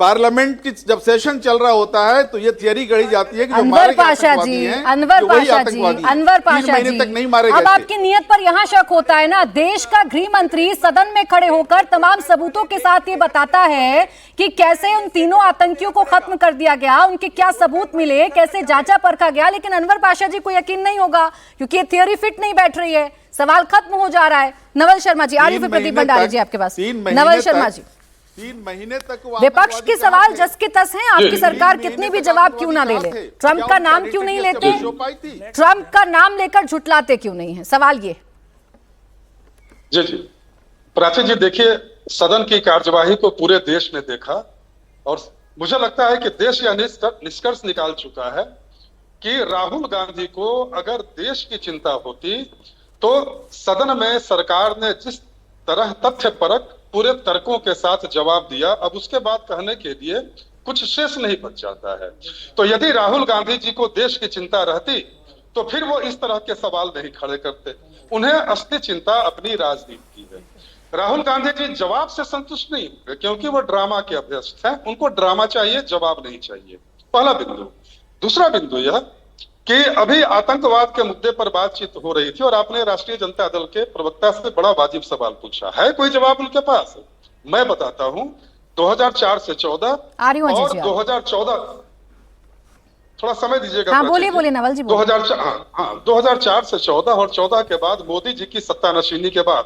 पार्लियामेंट की जब सेशन चल रहा होता है तो ये थियरी गढ़ी जाती है कि जो
अनवर
मारे गए
पाशा
आतंकवादी
जी,
हैं,
अनवर
ये वही
पाशा जी,
आतंकवादी हैं।
अनवर
3
पाशा
महीने
जी,
तक नहीं मारे
अब
गए थे।
आपकी नीयत पर यहाँ शक होता है ना। देश का गृह मंत्री सदन में खड़े होकर तमाम सबूतों के साथ ये बताता है कि कैसे उन तीनों आतंकियों को खत्म कर दिया गया, उनके क्या सबूत मिले, कैसे जांचा परखा गया, लेकिन अनवर पाशा जी को यकीन नहीं होगा क्योंकि ये थियोरी फिट नहीं बैठ रही है। सवाल खत्म हो जा रहा है। नवल शर्मा जी, आरिफ प्रदीप भंडारी जी आपके पास। नवल शर्मा जी,
3 महीने तक
विपक्ष के सवाल जस के तस हैं, आपकी सरकार कितनी भी जवाब क्यों ना ले ले, ट्रंप का नाम क्यों नहीं लेते, ट्रंप का नाम लेकर झुटलाते क्यों नहीं है, सवाल ये।
जी प्राची जी, देखिए सदन की कार्यवाही को पूरे देश ने देखा और मुझे लगता है कि देश यह निष्कर्ष निकाल चुका है कि राहुल गांधी को अगर देश की चिंता होती तो सदन में सरकार ने जिस तरह तथ्यपरक पूरे तर्कों के साथ जवाब दिया, अब उसके बाद कहने के लिए कुछ शेष नहीं बच जाता है। तो यदि राहुल गांधी जी को देश की चिंता रहती तो फिर वो इस तरह के सवाल नहीं खड़े करते। उन्हें असली चिंता अपनी राजनीति की है। राहुल गांधी जी जवाब से संतुष्ट नहीं होंगे क्योंकि वो ड्रामा के अभ्यस्त हैं। उनको ड्रामा चाहिए, जवाब नहीं चाहिए। पहला बिंदु। दूसरा बिंदु यह कि अभी आतंकवाद के मुद्दे पर बातचीत हो रही थी और आपने राष्ट्रीय जनता दल के प्रवक्ता से बड़ा वाजिब सवाल पूछा है, कोई जवाब उनके पास? मैं बताता हूं, 2004 से 14 और 2014, थोड़ा समय दीजिएगा।
हाँ, बोलिए नवल जी।
2004 से 14 और 14 के बाद मोदी जी की सत्तानशीनी के बाद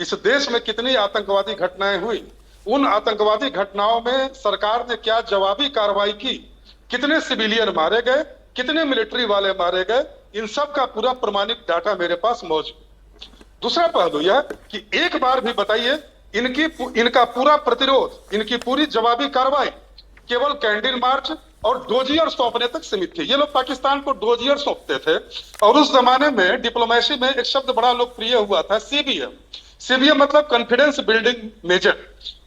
इस देश में कितनी आतंकवादी घटनाएं हुई, उन आतंकवादी घटनाओं में सरकार ने क्या जवाबी कार्रवाई की, कितने सिविलियन मारे गए, कितने मिलिट्री वाले मारे गए, इन सब का पूरा प्रमाणिक डाटा मेरे पास मौजूद। दूसरा पहलू यह कि एक बार भी बताइए इनका पूरा प्रतिरोध, इनकी पूरी जवाबी कार्रवाई केवल कैंडल मार्च और डोजियर सौंपने तक सीमित थी। ये लोग पाकिस्तान को डोजियर सौंपते थे। और उस जमाने में डिप्लोमेसी में एक शब्द बड़ा लोकप्रिय हुआ था, सीबीएम। सीबीएम मतलब कॉन्फिडेंस बिल्डिंग मेजर।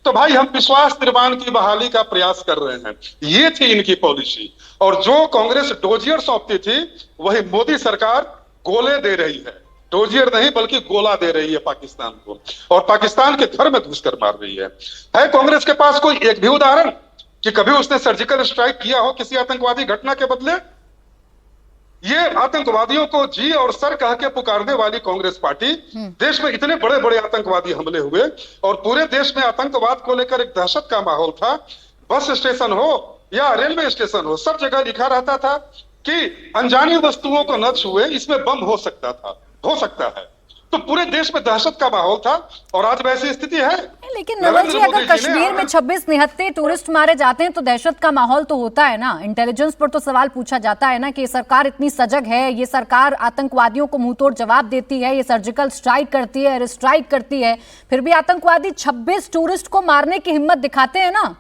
तो भाई हम विश्वास निर्माण की बहाली का प्रयास कर रहे हैं, ये थी इनकी पॉलिसी। और जो कांग्रेस डोजियर सौंपती थी वही मोदी सरकार गोले दे रही है। डोजियर नहीं बल्कि गोला दे रही है पाकिस्तान को, और पाकिस्तान के घर में घुसकर मार रही है। कांग्रेस के पास कोई एक भी उदाहरण कि कभी उसने सर्जिकल स्ट्राइक किया हो किसी आतंकवादी घटना के बदले? ये आतंकवादियों को जी और सर कह के पुकारने वाली कांग्रेस पार्टी, देश में इतने बड़े बड़े आतंकवादी हमले हुए और पूरे देश में आतंकवाद को लेकर एक दहशत का माहौल था। बस स्टेशन हो या रेलवे स्टेशन हो, सब जगह लिखा रहता था कि अनजानी वस्तुओं को न छुए, इसमें बम हो सकता है। तो पूरे देश में दहशत का माहौल था और आज वैसी स्थिति है।
लेकिन नवल जी, अगर कश्मीर में 26 निहत्थे टूरिस्ट मारे जाते हैं तो दहशत का माहौल तो होता है ना। इंटेलिजेंस पर तो सवाल पूछा जाता है ना कि ये सरकार इतनी सजग है, ये सरकार आतंकवादियों को मुंहतोड़ जवाब देती है, ये सर्जिकल स्ट्राइक करती है, एयर स्ट्राइक करती है, फिर भी आतंकवादी 26 टूरिस्ट को मारने की हिम्मत दिखाते हैं ना।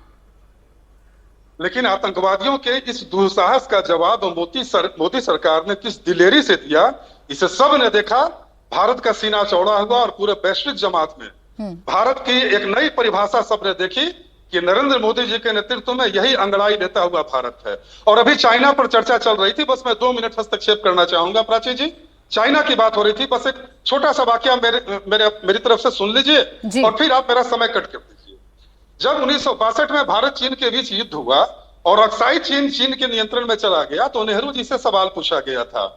लेकिन आतंकवादियों के इस दुस्साहस का जवाब मोदी सरकार ने किस दिलेरी से दिया, इसे सब ने देखा। भारत का सीना चौड़ा हुआ और पूरे वैश्विक जमात में भारत की एक नई परिभाषा सबने देखी कि नरेंद्र मोदी जी के नेतृत्व में यही अंगड़ाई लेता हुआ भारत है। और अभी चाइना पर चर्चा चल रही थी, बस मैं 2 मिनट हस्तक्षेप करना चाहूंगा प्राची जी। चाइना की बात हो रही थी, बस एक छोटा सा वाकया मेरी तरफ से सुन लीजिए और फिर आप मेरा समय कट कर दीजिए। जब 1962 में भारत चीन के बीच युद्ध हुआ और अक्साई चीन के नियंत्रण में चला गया, तो नेहरू जी से सवाल पूछा गया था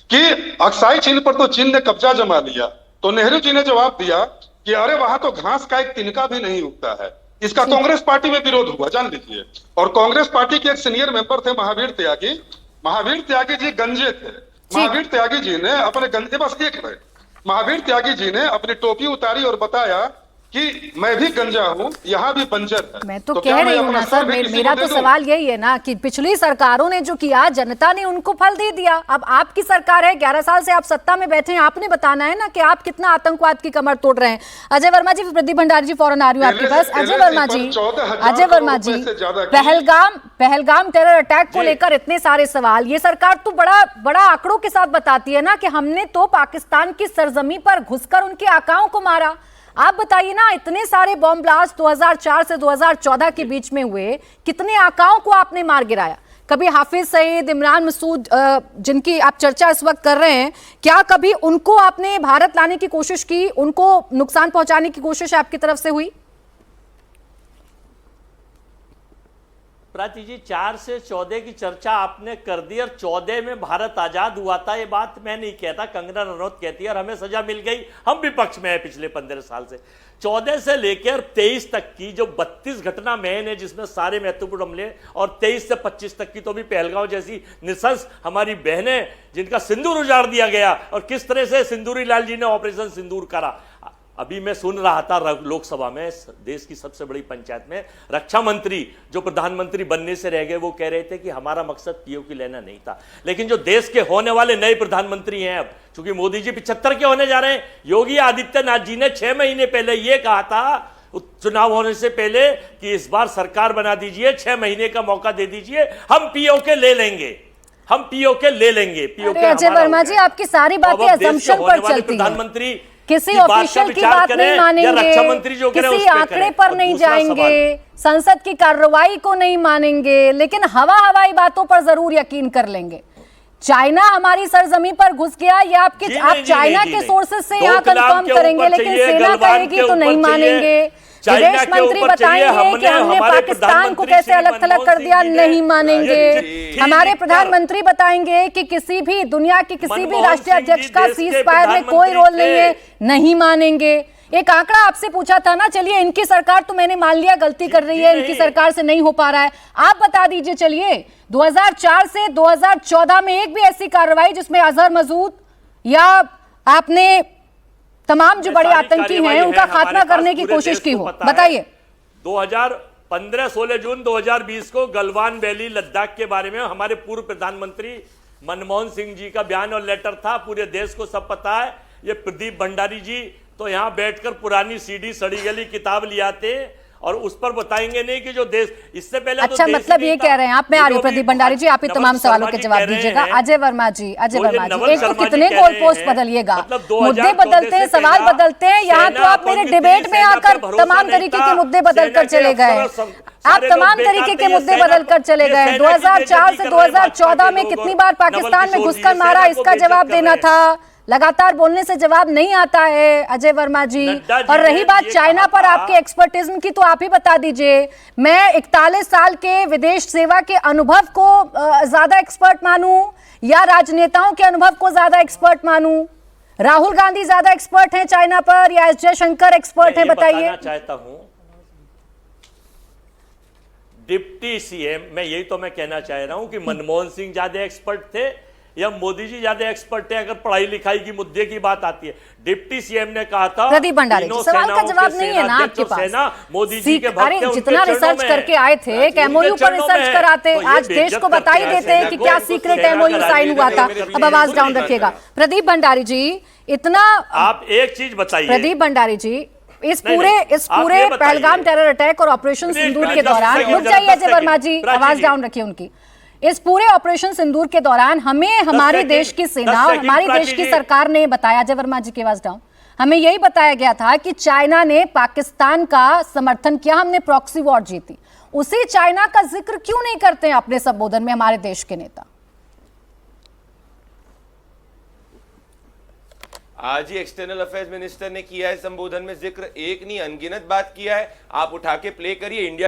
कि अक्साई चीन पर तो चीन ने कब्जा जमा लिया। तो नेहरू जी ने जवाब दिया कि अरे वहां तो घास का एक तिनका भी नहीं उगता है। इसका कांग्रेस पार्टी में विरोध हुआ, जान लीजिए। और कांग्रेस पार्टी के एक सीनियर मेंबर थे महावीर त्यागी जी गंजे थे। महावीर त्यागी जी ने अपने गंजे, बस एक मिनट, महावीर त्यागी जी ने अपनी टोपी उतारी और बताया कि मैं भी गंजा हूं, यहाँ भी बंजर है।
मैं तो कह रही हूँ ना सर, मेरा तो सवाल यही है ना कि पिछली सरकारों ने जो किया, जनता ने उनको फल दे दिया। अब आपकी सरकार है, 11 साल से आप सत्ता में बैठे हैं, आपने बताना है ना कि आप कितना आतंकवाद की कमर तोड़ रहे हैं। अजय वर्मा जी, प्रदीप भंडारी जी फौरन आ रही हूँ आपके पास। अजय वर्मा जी, पहलगाम टेरर अटैक को लेकर इतने सारे सवाल, ये सरकार तो बड़ा आंकड़ों के साथ बताती है ना कि हमने तो पाकिस्तान की सरजमी पर घुसकर उनके आकाओं को मारा। आप बताइए ना, इतने सारे बॉम्ब ब्लास्ट 2004 से 2014 के बीच में हुए, कितने आकाओं को आपने मार गिराया? कभी हाफिज सईद, इमरान मसूद, जिनकी आप चर्चा इस वक्त कर रहे हैं, क्या कभी उनको आपने भारत लाने की कोशिश की, उनको नुकसान पहुंचाने की कोशिश आपकी तरफ से हुई?
प्राची जी, 4 से 14 की चर्चा आपने कर दी और 14 में भारत आजाद हुआ था, ये बात मैं नहीं कहता, कंगना रनौत कहती है और हमें सजा मिल गई। हम विपक्ष में है पिछले 15 साल से। 14 से लेकर 23 तक की जो 32 घटना मेन है, जिसमें सारे महत्वपूर्ण हमले, और 23 से 25 तक की तो भी पहलगांव जैसी नृशंस हमारी बहनें जिनका सिंदूर उजाड़ दिया गया, और किस तरह से सिंदूरी लाल जी ने ऑपरेशन सिंदूर करा। अभी मैं सुन रहा था लोकसभा में, देश की सबसे बड़ी पंचायत में, रक्षा मंत्री जो प्रधानमंत्री बनने से रह गए, वो कह रहे थे कि हमारा मकसद पीओके लेना नहीं था। लेकिन जो देश के होने वाले नए प्रधानमंत्री हैं, अब चूंकि मोदी जी 75 के होने जा रहे हैं, योगी आदित्यनाथ जी ने 6 महीने पहले ये कहा था चुनाव होने से पहले कि इस बार सरकार बना दीजिए, 6 महीने का मौका दे दीजिए, हम पीओके ले लेंगे, हम पीओके ले लेंगे। पीओके
अजय वर्मा जी, आपकी सारी बातें असम्पशन पर चलती हैं।
प्रधानमंत्री
किसी ऑफिशियल की बात नहीं मानेंगे, किसी आंकड़े पर नहीं जाएंगे, संसद की कार्रवाई को नहीं मानेंगे, लेकिन हवाई बातों पर जरूर यकीन कर लेंगे। चाइना हमारी सरजमी पर घुस गया, ये आप चाइना के सोर्सेज से यहाँ कंफर्म करेंगे, लेकिन सेना कहेगी तो नहीं मानेंगे। विदेश मंत्री बताएंगे कि हमने पाकिस्तान को कैसे अलग थलग कर दिया, नहीं मानेंगे। हमारे प्रधानमंत्री बताएंगे कि किसी भी दुनिया के किसी भी राष्ट्रीय अध्यक्ष का सीज फायर में कोई रोल नहीं है, नहीं मानेंगे। एक आंकड़ा आपसे पूछा था ना, चलिए इनकी सरकार तो मैंने मान लिया गलती कर रही है, इनकी सरकार से नहीं हो पा रहा है, आप बता दीजिए। चलिए 2004 से 2014 में एक भी ऐसी कार्रवाई जिसमें अजहर मसूद या आपने तमाम जो बड़े आतंकी हैं उनका खात्मा करने की कोशिश की हो, बताइए।
16 जून 2020 को गलवान वैली लद्दाख के बारे में हमारे पूर्व प्रधानमंत्री मनमोहन सिंह जी का बयान और लेटर था, पूरे देश को सब पता है। ये प्रदीप भंडारी जी तो यहां बैठकर पुरानी सीडी सड़ी गली किताब ले आते और उस पर बताएंगे नहीं कि जो देश इससे पहले
अच्छा,
तो देश
मतलब
नहीं
ये
था।
कह रहे हैं आप। मैं आ रही हूँ प्रदीप भंडारी जी, आप ही
नमक
तमाम सवालों के
शर्मा जी
जवाब
कह रहे
दीजिएगा।
हैं।
अजय वर्मा जी, एक तो
नमक
कितने
शर्मा
गोल
जी
पोस्ट
कह रहे
बदलिएगा,
मतलब
मुद्दे
2014
बदलते हैं,
से
सवाल
पहला
बदलते हैं। यहाँ तो
सेना
आप मेरे
कौन सी
डिबेट
थी,
में
सेना
आकर
पर भरोसा
तमाम
नहीं
तरीके
था,
के मुद्दे बदल कर
सेना के
चले गए।
अफसर और
आप
सारे लोग
तमाम
बेकार
तरीके
थे,
के
ये
मुद्दे
सेना
बदल कर चले
ये
गए।
सेना की
2004 से
बेइज्जती कर रहे हैं
2014 में
भाजपा के
कितनी
लोग
बार
और
पाकिस्तान में
नवल
घुसकर
किशोर जी,
मारा,
सेना को
इसका
बेइज्जत
जवाब
कर
देना
रहे हैं।
था। लगातार बोलने से जवाब नहीं आता है अजय वर्मा जी।
नड्डा जी
और रही
ने
बात
ये
चाइना
कहा
पर
था-
आपके एक्सपर्टिज्म की, तो आप ही बता दीजिए। मैं 41 साल के विदेश सेवा के अनुभव को ज्यादा एक्सपर्ट मानूं या राजनेताओं के अनुभव को ज्यादा एक्सपर्ट मानूं? राहुल गांधी ज्यादा एक्सपर्ट हैं चाइना पर या एस जयशंकर एक्सपर्ट हैं? बताइए।
बताना चाहता हूं डिप्टी सीएम, मैं यही तो मैं कहना चाह रहा हूं कि मनमोहन सिंह ज्यादा एक्सपर्ट थे या मोदी जी ज्यादा एक्सपर्ट थे अगर पढ़ाई लिखाई की मुद्दे की बात आती है। डिप्टी सीएम ने कहा था
प्रदीप भंडारी जी, सवाल का जवाब नहीं है ना आपके पास।
मोदी जी के भक्त
अरे
हैं, उनके
जितना
चरणों
रिसर्च
में
करके आए थे,
उनके
एमओयू पर
चरणों में
रिसर्च
है।
कराते,
तो ये
आज देश
बेइज्जत
को बता ही
करते
देते हैं कि क्या सीक्रेट एमओयू साइन हुआ था। अब आवाज डाउन रखिएगा। प्रदीप भंडारी जी, इतना
आप एक चीज बताइए
प्रदीप भंडारी जी, इस
नहीं,
पूरे
नहीं,
इस
आप
पूरे
ये बताइए।
पहलगाम टेरर अटैक और ऑपरेशन
एक
सिंदूर
मिनट,
के
10
दौरान,
सेकंड,
रुक
जरा
जाइए
10
अजय वर्मा जी,
सेकंड,
आवाज
जी।
डाउन रखिए उनकी। इस पूरे ऑपरेशन सिंदूर के दौरान हमें हमारे
सेकंड,
देश की सेना
10
और
सेकंड,
हमारी
प्राची
देश की
जी।
सरकार ने बताया, अजय वर्मा जी की आवाज डाउन, हमें यही बताया गया था कि चाइना ने पाकिस्तान का समर्थन किया, हमने प्रॉक्सी वॉर जीती। उसी चाइना का जिक्र क्यों नहीं करते हैं अपने संबोधन में हमारे देश के नेता?
आज ही एक्सटर्नल अफेयर्स मिनिस्टर ने किया है संबोधन में जिक्र, एक नहीं अनगिनत बात किया है। आप उठा के प्ले करिए। इंडिया